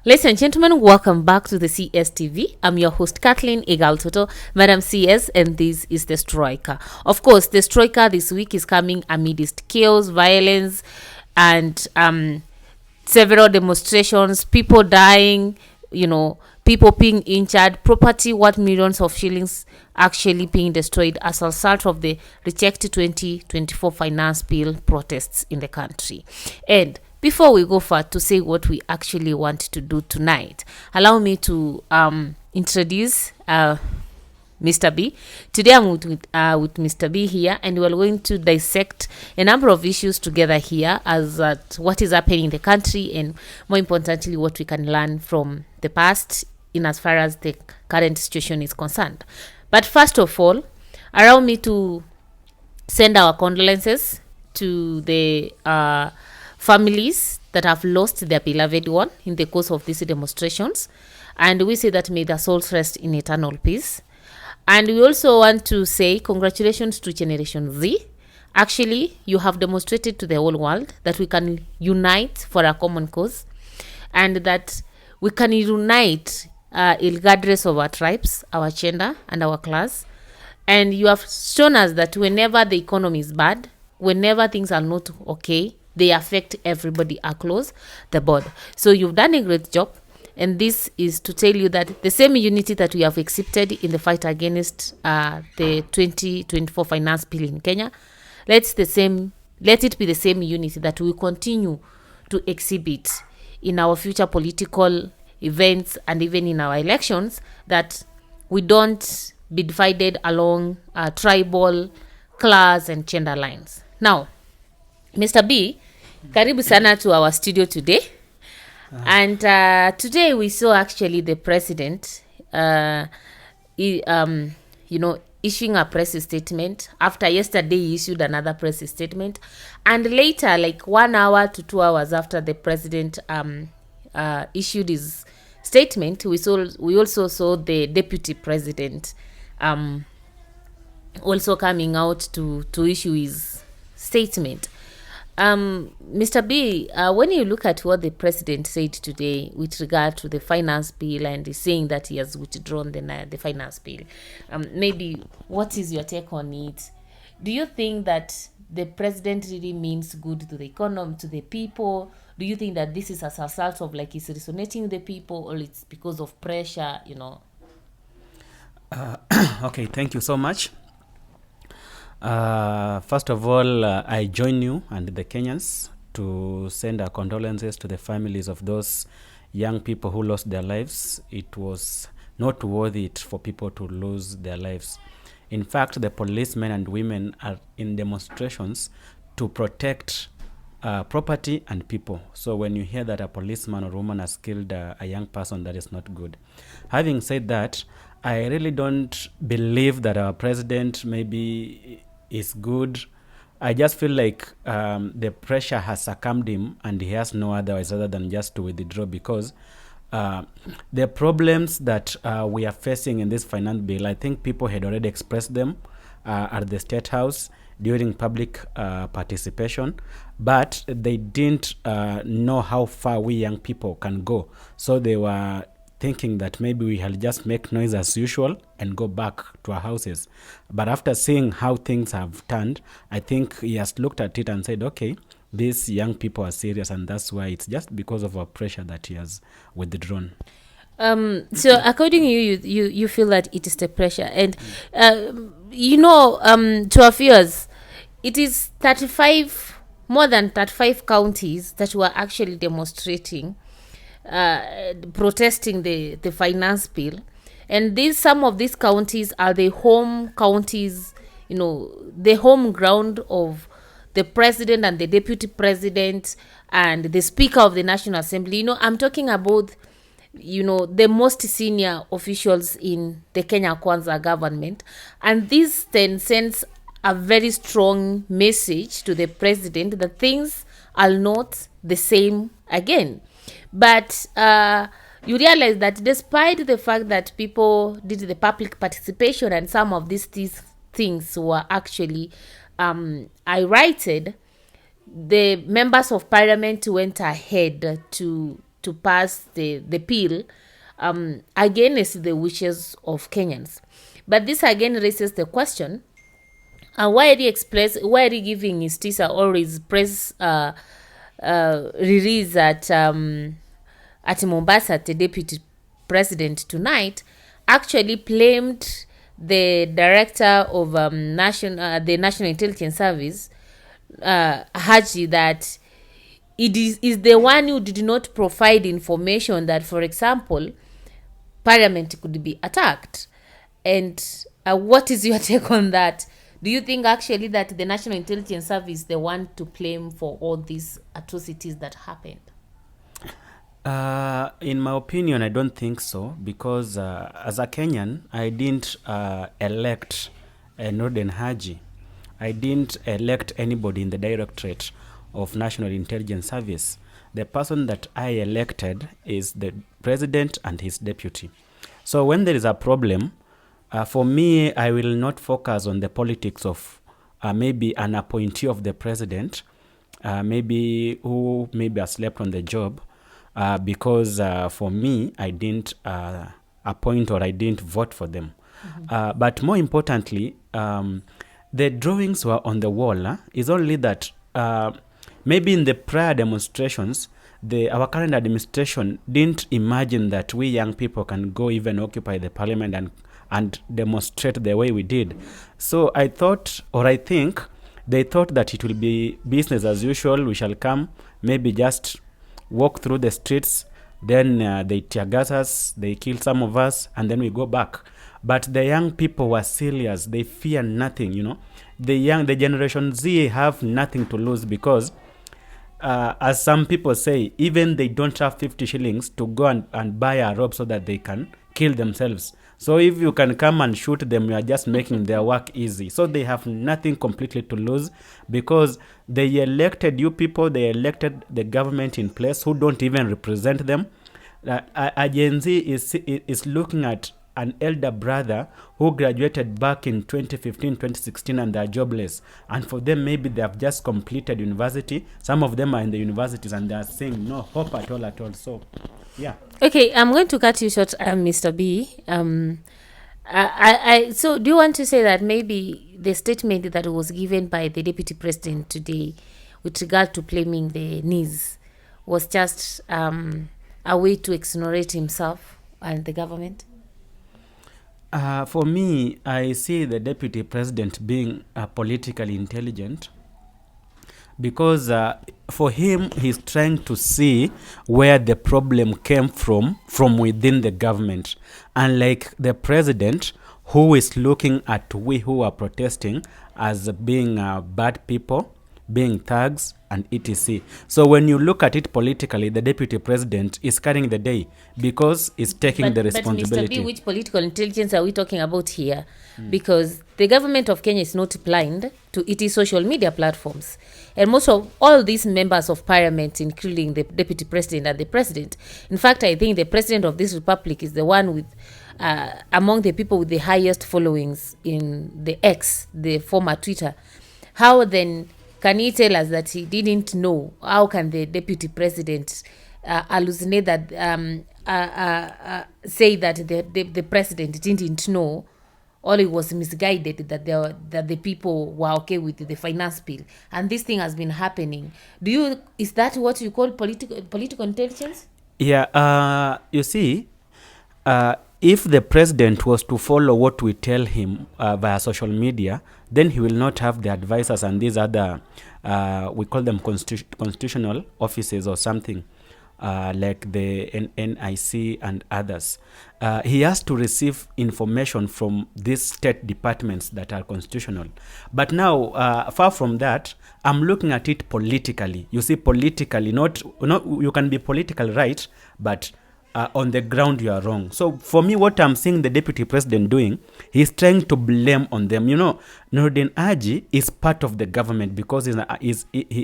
Ladies and gentlemen, welcome back to the CSTV. I'm your host, Kathleen Egaltoto, Madam CS, and this is the Striker. Of course, the Striker this week is coming amidst chaos, violence, and several demonstrations, people dying, people being injured, property worth millions of shillings actually being destroyed as a result of the rejected 2024 finance bill protests in the country. And before we go far to say what we actually want to do tonight, allow me to introduce Mr. B. Today I'm with Mr. B here, and we're going to dissect a number of issues together here as what is happening in the country, and more importantly, what we can learn from the past in as far as the current situation is concerned. But first of all, allow me to send our condolences to the families that have lost their beloved one in the course of these demonstrations, and we say that may their souls rest in eternal peace. And we also want to say congratulations to Generation Z. Actually, you have demonstrated to the whole world that we can unite for a common cause, and that we can unite regardless of our tribes, our gender, and our class. And you have shown us that whenever the economy is bad, whenever things are not okay, they affect everybody across the board. So you've done a great job. And this is to tell you that the same unity that we have exhibited in the fight against the 2024 finance bill in Kenya, let it be the same unity that we continue to exhibit in our future political events and even in our elections, that we don't be divided along tribal, class, and gender lines. Now, Mr. B, karibu sana to our studio today. And today we saw actually the president, issuing a press statement. After yesterday, he issued another press statement. And later, like 1 hour to 2 hours after the president issued his statement, we also saw the deputy president also coming out to issue his statement. Mr. B, when you look at what the president said today with regard to the finance bill, and he's saying that he has withdrawn the finance bill, maybe what is your take on it? Do you think that the president really means good to the economy, to the people? Do you think that this is as a result of like he's resonating with the people, or it's because of pressure, Okay, thank you so much. First of all, I join you and the Kenyans to send our condolences to the families of those young people who lost their lives. It was not worth it for people to lose their lives. In fact, the policemen and women are in demonstrations to protect property and people. So when you hear that a policeman or woman has killed a young person, that is not good. Having said that, I really don't believe that our president maybe is good. I just feel like the pressure has succumbed him, and he has no other than just to withdraw, because the problems that we are facing in this finance bill, I think people had already expressed them at the State House during public participation, but they didn't know how far we young people can go. So they were thinking that maybe we will just make noise as usual and go back to our houses. But after seeing how things have turned, I think he has looked at it and said, okay, these young people are serious, and that's why it's just because of our pressure that he has withdrawn. So according to you feel that it is the pressure, and to our viewers, it is more than 35 counties that were actually demonstrating, protesting the finance bill, and some of these counties are the home counties, the home ground of the president and the deputy president and the speaker of the National Assembly. I'm talking about the most senior officials in the Kenya Kwanza government, and this then sends a very strong message to the president that things are not the same again. But you realize that despite the fact that people did the public participation and some of these things were actually highlighted, the members of parliament went ahead to to pass the bill against the wishes of Kenyans. But this again raises the question, why are he giving his teaser or his press release at Mombasa, the deputy president tonight actually blamed the director of the National Intelligence Service, Haji, that it is the one who did not provide information that, for example, Parliament could be attacked. And what is your take on that? Do you think actually that the National Intelligence Service is the one to blame for all these atrocities that happened? In my opinion, I don't think so, because as a Kenyan, I didn't elect Norden Haji. I didn't elect anybody in the Directorate of National Intelligence Service. The person that I elected is the president and his deputy. So when there is a problem, for me, I will not focus on the politics of maybe an appointee of the president, maybe who maybe has slept on the job, because for me, I didn't appoint or I didn't vote for them. Mm-hmm. But more importantly, the drawings were on the wall. It's only that maybe in the prior demonstrations, our current administration didn't imagine that we young people can go even occupy the parliament and demonstrate the way we did. So I think they thought that it will be business as usual. We shall come, maybe just walk through the streets, then they tear gas us, they kill some of us, and then we go back. But the young people were serious. They fear nothing, The Generation Z have nothing to lose, because as some people say, even they don't have 50 shillings to go and buy a rope so that they can kill themselves. So if you can come and shoot them, you are just making their work easy. So they have nothing completely to lose, because they elected you people, they elected the government in place who don't even represent them. A Gen Z is looking at an elder brother who graduated back in 2015, 2016, and they're jobless. And for them, maybe they have just completed university. Some of them are in the universities and they are saying no hope at all. So, yeah. Okay, I'm going to cut you short, Mr. B. So do you want to say that maybe the statement that was given by the deputy president today with regard to blaming the NIS was just a way to exonerate himself and the government? For me, I see the deputy president being politically intelligent, because for him, he's trying to see where the problem came from within the government. Unlike the president, who is looking at we who are protesting as being bad people, being thugs, and etc. So when you look at it politically, the deputy president is carrying the day, because he's taking the responsibility. But Mr. B, which political intelligence are we talking about here? Because the government of Kenya is not blind to its social media platforms. And most of all these members of parliament, including the deputy president and the president, in fact, I think the president of this republic is the one with among the people with the highest followings in the X, the former Twitter. How then can he tell us that he didn't know? How can the deputy president hallucinate that, say that the president didn't know, or he was misguided, that the people were okay with the finance bill, and this thing has been happening? Is that what you call political intelligence? Yeah, you see, if the president was to follow what we tell him via social media, then he will not have the advisors and these other, we call them constitutional offices or something, like the NIC and others. He has to receive information from these state departments that are constitutional. But now, far from that, I'm looking at it politically. You see, politically, not you can be political right, but on the ground you are wrong. So for me, what I'm seeing the deputy president doing, he's trying to blame on them. Nordin Haji is part of the government because he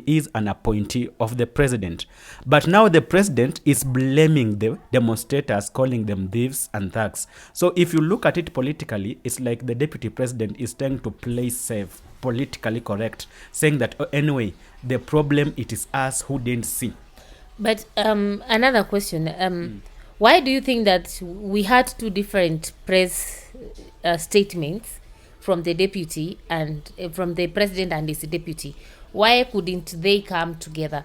is an appointee of the president. But now the president is blaming the demonstrators, calling them thieves and thugs. So if you look at it politically, it's like the deputy president is trying to play safe, politically correct, saying that anyway, the problem, it is us who didn't see. But another question. Why do you think that we had two different press statements from the deputy and from the president and his deputy? Why couldn't they come together?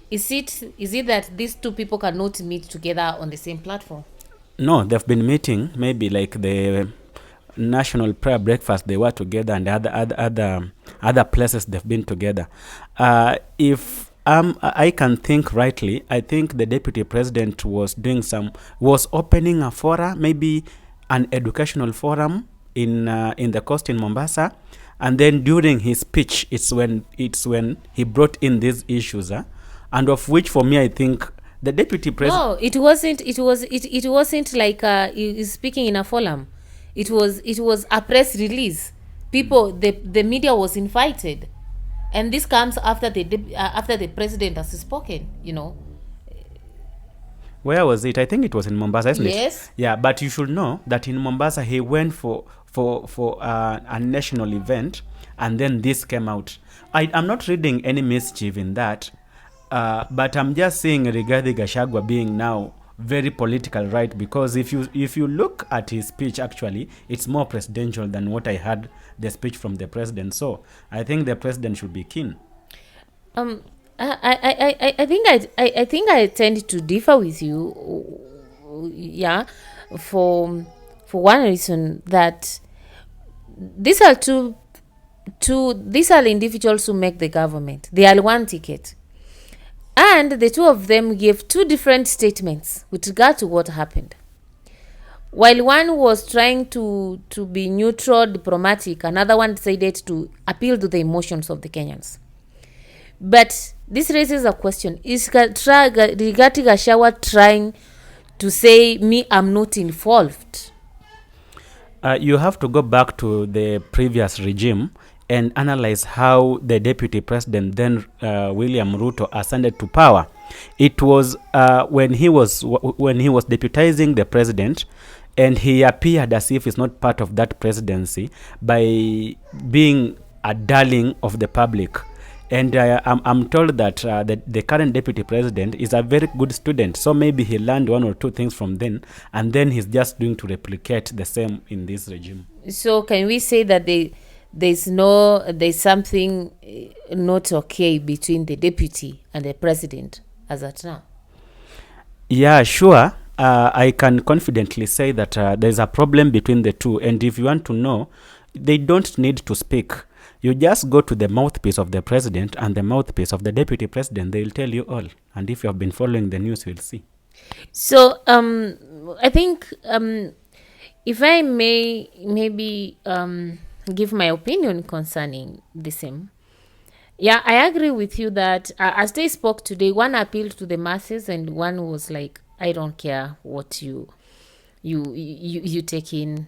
Is it that these two people cannot meet together on the same platform? No, they've been meeting, maybe like the national prayer breakfast, they were together, and other places they've been together. If I can think rightly, I think the deputy president was opening a forum, maybe an educational forum in the coast in Mombasa, and then during his speech, it's when he brought in these issues, and of which for me I think the deputy president. No, it wasn't. It wasn't like he's speaking in a forum. It was a press release. The media was invited, and this comes after the president has spoken. Where was it? I think it was in Mombasa, isn't it? Yes. Yeah, but you should know that in Mombasa he went for a national event, and then this came out. I'm not reading any mischief in that, but I'm just seeing Rigathi Gachagua being now very political, right? Because if you look at his speech, actually, it's more presidential than what I heard the speech from the president. So I think the president should be keen. I think I tend to differ with you. Yeah, for one reason, that these are these are individuals who make the government. They are one ticket, and the two of them gave two different statements with regard to what happened. While one was trying to be neutral, diplomatic, another one decided to appeal to the emotions of the Kenyans. But this raises a question. Is Rigathi Gachagua trying to say, me, I'm not involved? You have to go back to the previous regime and analyze how the deputy president, then William Ruto, ascended to power. It was when he was deputizing the president, and he appeared as if he's not part of that presidency by being a darling of the public. And I'm told that the current deputy president is a very good student, so maybe he learned one or two things from then, and then he's just doing to replicate the same in this regime. So can we say that there's something not okay between the deputy and the president as at now? Yeah, sure. I can confidently say that there's a problem between the two, and if you want to know, they don't need to speak. You just go to the mouthpiece of the president and the mouthpiece of the deputy president. They'll tell you all. And if you have been following the news, you'll see. So I think if I may maybe give my opinion concerning the same. Yeah, I agree with you that as they spoke today, one appealed to the masses and one was like, I don't care what you take in.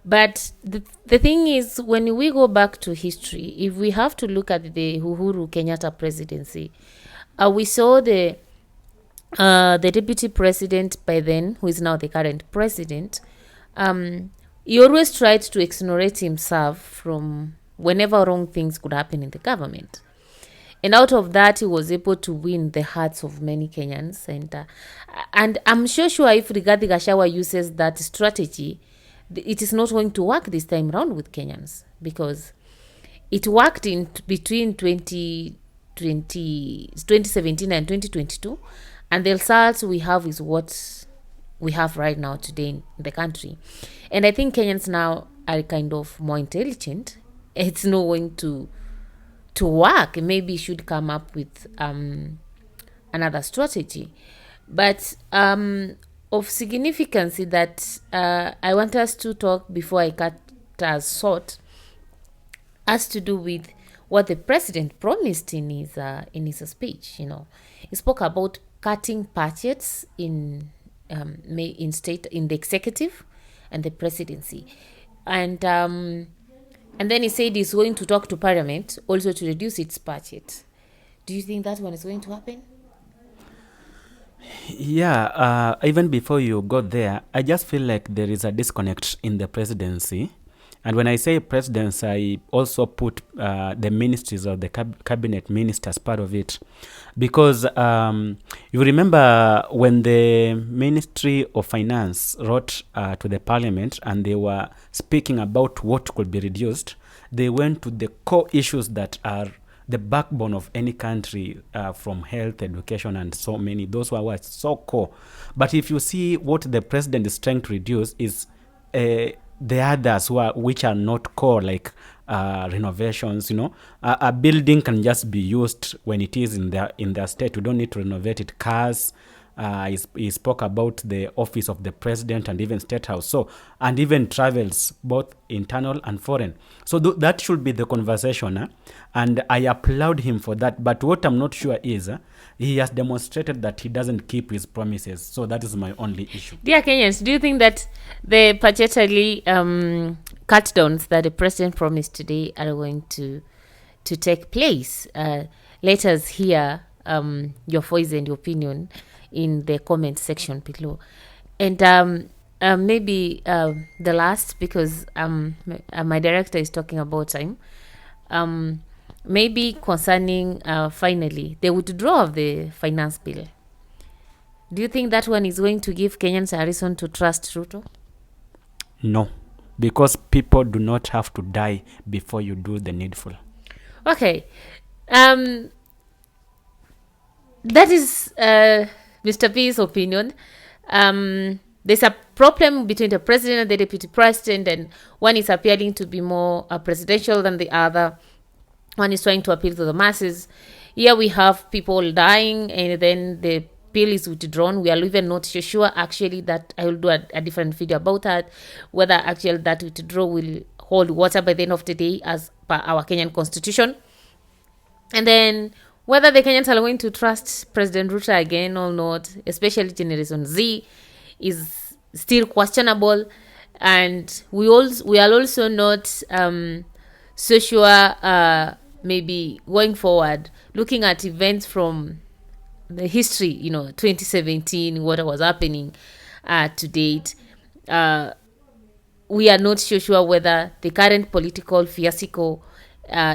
But the thing is, when we go back to history, if we have to look at the Uhuru Kenyatta presidency, we saw the deputy president by then, who is now the current president, he always tried to exonerate himself from whenever wrong things could happen in the government. And out of that, he was able to win the hearts of many Kenyans. And I'm sure if Rigathi Gachagua uses that strategy, it is not going to work this time around with Kenyans, because it worked in between 2017 and 2022. And the results we have is what we have right now today in the country. And I think Kenyans now are kind of more intelligent. It's not going to work. Maybe should come up with another strategy. But of significance that I want us to talk before I cut us short has to do with what the president promised in his speech. He spoke about cutting budgets in the executive and the presidency, and then he said he's going to talk to Parliament also to reduce its budget. Do you think that one is going to happen? Yeah, even before you got there, I just feel like there is a disconnect in the presidency. And when I say presidents, I also put the ministries or the cabinet ministers part of it. Because you remember when the Ministry of Finance wrote to the parliament and they were speaking about what could be reduced, they went to the core issues that are the backbone of any country, from health, education, and so many. Those were so core. But if you see what the president is trying to reduce is the others which are not core, like renovations. A building can just be used when it is in their state. We don't need to renovate it. Cars. He spoke about the office of the president and even state house. So, and even travels, both internal and foreign. So that should be the conversation. And I applaud him for that. But what I'm not sure is he has demonstrated that he doesn't keep his promises. So that is my only issue. Dear Kenyans, do you think that the budgetary cut downs that the president promised today are going to take place? Let us hear your voice and your opinion in the comment section below. And maybe the last, because my director is talking about time, maybe concerning finally the withdrawal of the finance bill. Do you think that one is going to give Kenyans a reason to trust Ruto? No, because people do not have to die before you do the needful. Okay. That is Mr. P's opinion. There's a problem between the president and the deputy president, and one is appearing to be more presidential than the other. One is trying to appeal to the masses. Here we have people dying, and then the bill is withdrawn. We are even not sure actually that I will do a different video about that, whether actually that withdrawal will hold water by the end of the day as per our Kenyan constitution. And then whether the Kenyans are going to trust President Ruto again or not, especially Generation Z, is still questionable. And we are also not so sure, maybe going forward, looking at events from the history, 2017, what was happening to date. We are not so sure whether the current political fiasco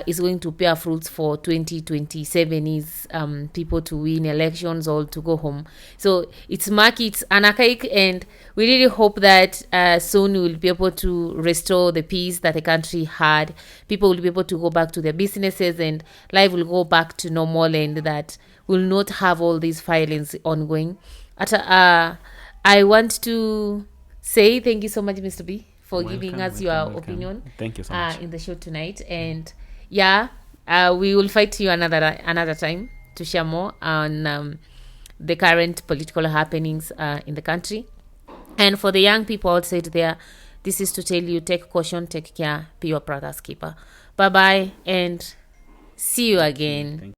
is going to bear fruits for 2027, is people to win elections or to go home. So it's murky, it's anarchic, and we really hope that soon we will be able to restore the peace that the country had. People will be able to go back to their businesses and life will go back to normal, and that will not have all these violence ongoing. I want to say thank you so much, Mr. B, for giving us your opinion. Thank you so much. In the show tonight. And we will fight you another time to share more on the current political happenings in the country. And for the young people outside there, this is to tell you, take caution, take care, be your brother's keeper. Bye bye, and see you again.